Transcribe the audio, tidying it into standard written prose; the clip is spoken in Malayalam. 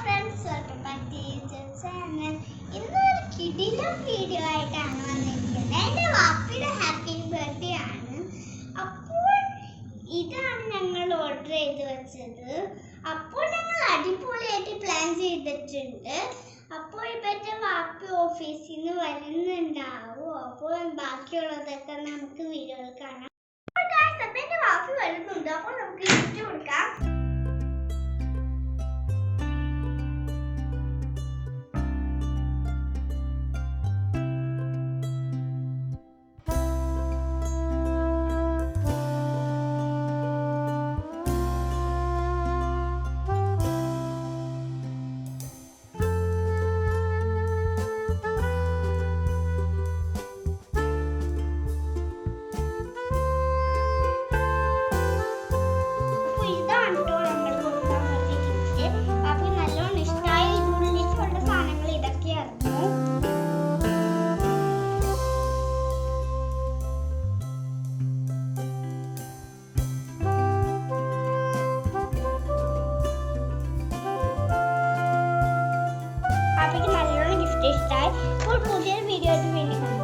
Friends, welcome back to YouTube channel. ഇന്നൊരു കിടിലൻ വീഡിയോ ആയിട്ടാണ് വന്നിരിക്കുന്നത്. എൻ്റെ വാപ്പിയുടെ ഹാപ്പി ബർത്ത്ഡേ ആണ്. അപ്പോൾ ഇതാണ് ഞങ്ങൾ ഓർഡർ ചെയ്ത് വെച്ചത്. അപ്പോൾ ഞങ്ങൾ അടിപൊളിയായിട്ട് പ്ലാൻ ചെയ്തിട്ടുണ്ട്. അപ്പോൾ ഇപ്പോഴത്തെ വാപ്പി ഓഫീസിൽ നിന്ന് വരുന്നുണ്ടാവും. അപ്പോൾ ബാക്കിയുള്ളതൊക്കെ നമുക്ക് വീഡിയോയിൽ കാണാം. അപ്പോൾ എൻ്റെ വാപ്പി വരുന്നുണ്ട്. അപ്പോൾ നമുക്ക് ഗിഫ്റ്റ് കൊടുക്കാം. അപ്പോൾ പുതിയൊരു വീഡിയോ ആയിട്ട് വീണ്ടും